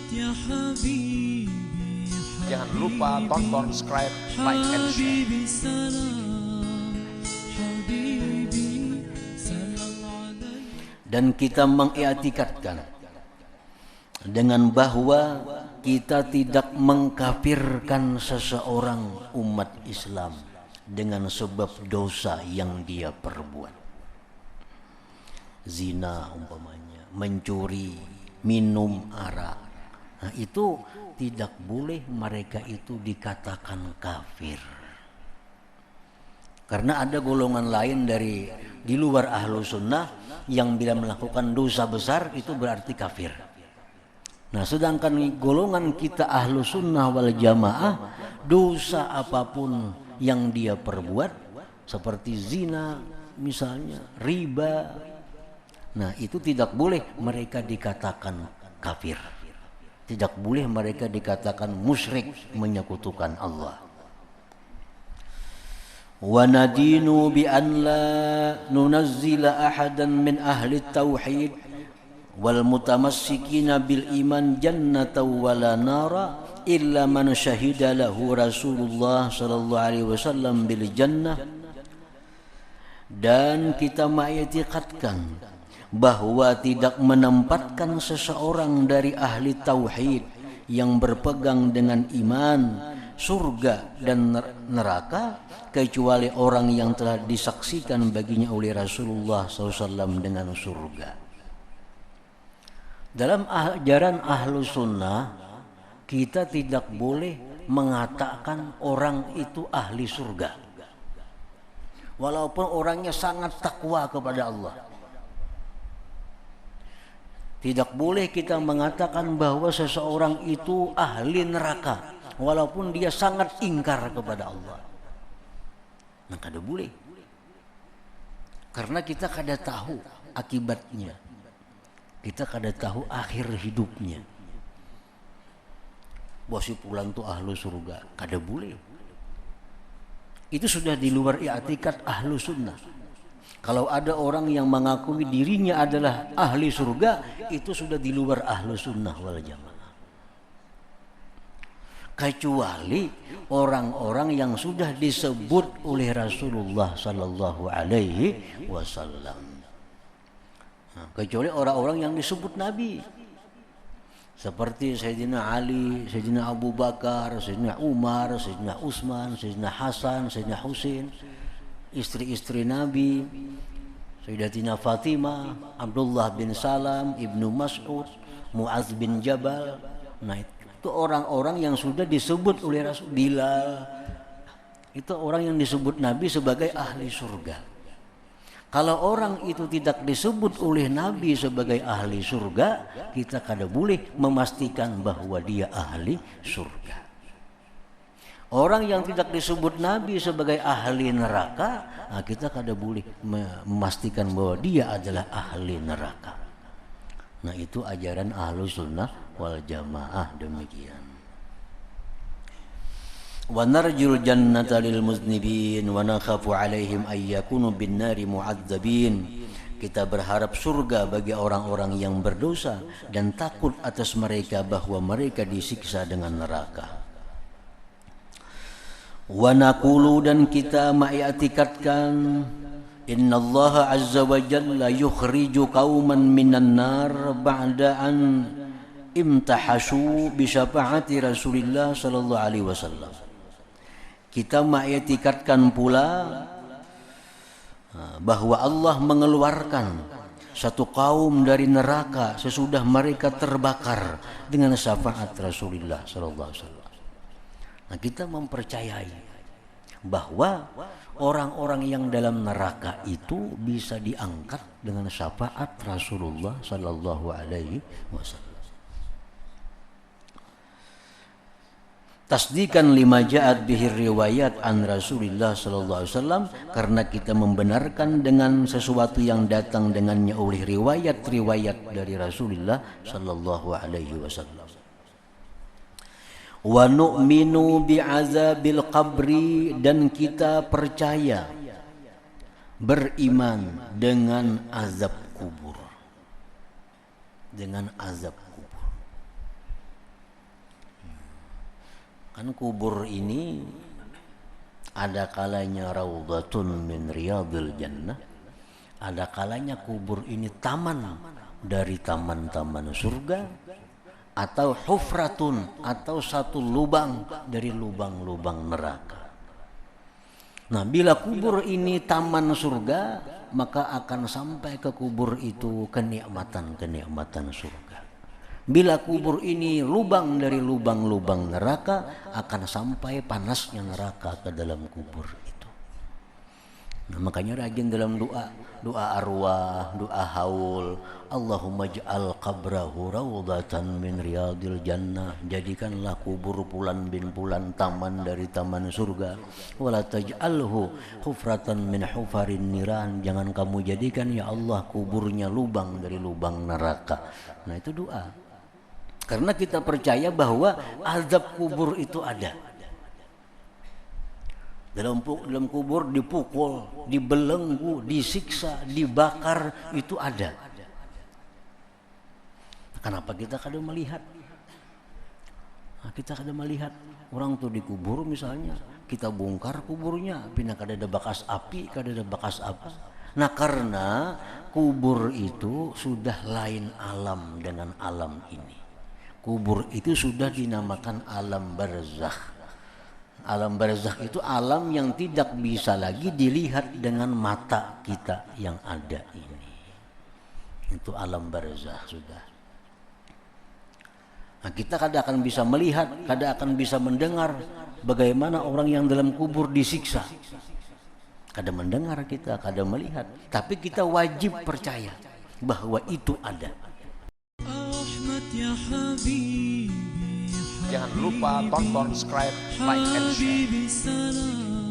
يا حبيبي Jangan lupa tonton, subscribe, like, and share. حبيبي سلام حبيبي سلام عليك. Dan kita mengiktikadkan dengan bahwa kita tidak mengkafirkan seseorang umat Islam dengan sebab dosa yang dia perbuat. Zina umpamanya, mencuri, minum arak. Nah, itu tidak boleh mereka itu dikatakan kafir. Karena ada golongan lain di luar ahlu sunnah yang bila melakukan dosa besar itu berarti kafir. Nah, sedangkan golongan kita ahlu sunnah wal jamaah, dosa apapun yang dia perbuat seperti zina misalnya, riba, nah itu tidak boleh mereka dikatakan kafir. Tidak boleh mereka dikatakan musyrik, menyekutukan Allah. Wa nadinu bi an la nunazzila ahadan min ahli tauhid wal mutamassikina bil iman jannata wala nara illa man syahida lahu Rasulullah sallallahu alaihi wasallam bil jannah. Dan kita mengiktikadkan bahwa tidak menempatkan seseorang dari ahli tauhid yang berpegang dengan iman, surga dan neraka kecuali orang yang telah disaksikan baginya oleh Rasulullah SAW dengan surga. Dalam ajaran ahlu sunnah, kita tidak boleh mengatakan orang itu ahli surga walaupun orangnya sangat takwa kepada Allah. Tidak boleh kita mengatakan bahwa seseorang itu ahli neraka walaupun dia sangat ingkar kepada Allah. Nah, kada boleh. Karena kita kada tahu akibatnya. Kita kada tahu akhir hidupnya. Bahwa si pulang itu ahlu surga, kada boleh. Itu sudah di luar i'tikad ahlu sunnah. Kalau ada orang yang mengakui dirinya adalah ahli surga, itu sudah di luar ahlu sunnah wal jamaah. Kecuali orang-orang yang sudah disebut oleh Rasulullah sallallahu alaihi wasallam. Kecuali orang-orang yang disebut Nabi. Seperti Sayyidina Ali, Sayyidina Abu Bakar, Sayyidina Umar, Sayyidina Utsman, Sayyidina Hasan, Sayyidina Husain, istri-istri Nabi, Sayyidatina Fatimah, Abdullah bin Salam, Ibnu Mas'ud, Mu'adz bin Jabal. Nah, itu orang-orang yang sudah disebut oleh Rasul. Bilal, itu orang yang disebut Nabi sebagai ahli surga. Kalau orang itu tidak disebut oleh Nabi sebagai ahli surga, kita kada boleh memastikan bahwa dia ahli surga. Orang yang tidak disebut Nabi sebagai ahli neraka, nah kita kada boleh memastikan bahwa dia adalah ahli neraka. Nah, itu ajaran ahlu sunnah wal jamaah demikian. Wa narjul jannata lil muznibin wa nakhafu alaihim ay yakunu bin nari mu'adzabin. Kita berharap surga bagi orang-orang yang berdosa dan takut atas mereka bahwa mereka disiksa dengan neraka. Wa naqulu, dan kita mengiktikadkan innallaha azza wa jalla yukhriju qauman minan nar ba'da an imtahashu bi syafaati Rasulillah sallallahu alaihi wasallam. Kita mengiktikadkan pula bahwa Allah mengeluarkan satu kaum dari neraka sesudah mereka terbakar dengan syafaat Rasulullah sallallahu alaihi wasallam. Nah, kita mempercayai bahwa orang-orang yang dalam neraka itu bisa diangkat dengan syafaat Rasulullah sallallahu alaihi wasallam. Tasdikan lima ja'at bihir riwayat an Rasulillah sallallahu alaihi wasallam, karena kita membenarkan dengan sesuatu yang datang dengannya oleh riwayat-riwayat dari Rasulullah sallallahu alaihi wasallam. Wa nu'minu bi'azabil qabri, dan kita percaya beriman dengan azab kubur. Dengan azab kubur. Kan kubur ini ada kalanya raudhatun min riyadil jannah, ada kalanya kubur ini taman dari taman-taman surga, atau hufratun, atau satu lubang dari lubang-lubang neraka. Nah, bila kubur ini taman surga, maka akan sampai ke kubur itu kenikmatan-kenikmatan surga. Bila kubur ini lubang dari lubang-lubang neraka, akan sampai panasnya neraka ke dalam kubur itu. Nah, makanya rajin dalam doa arwah, doa haul, Allahumma ja'al qabrahu raudhatan min riyadil jannah, jadikanlah kubur Fulan bin Fulan taman dari taman surga. Wala taj'alhu hufratan min hufarin niran, jangan kamu jadikan ya Allah kuburnya lubang dari lubang neraka. Nah, itu doa. Karena kita percaya bahwa azab kubur itu ada. Dalam kubur dipukul, dibelenggu, disiksa, dibakar, itu ada. Kenapa kita kadang melihat? Nah, kita kadang melihat orang tuh dikubur misalnya, kita bongkar kuburnya, pindah kada ada bekas api, kada ada bekas apa. Nah, karena kubur itu sudah lain alam dengan alam ini. Kubur itu sudah dinamakan alam barzakh. Alam barzakh itu alam yang tidak bisa lagi dilihat dengan mata kita yang ada ini. Itu alam barzakh sudah. Nah, kita kadang akan bisa melihat, kadang akan bisa mendengar bagaimana orang yang dalam kubur disiksa. Kadang mendengar kita, kadang melihat, tapi kita wajib percaya bahwa itu ada. يا حبيبي Jangan lupa tonton, subscribe, like, and share. حبيبي سلام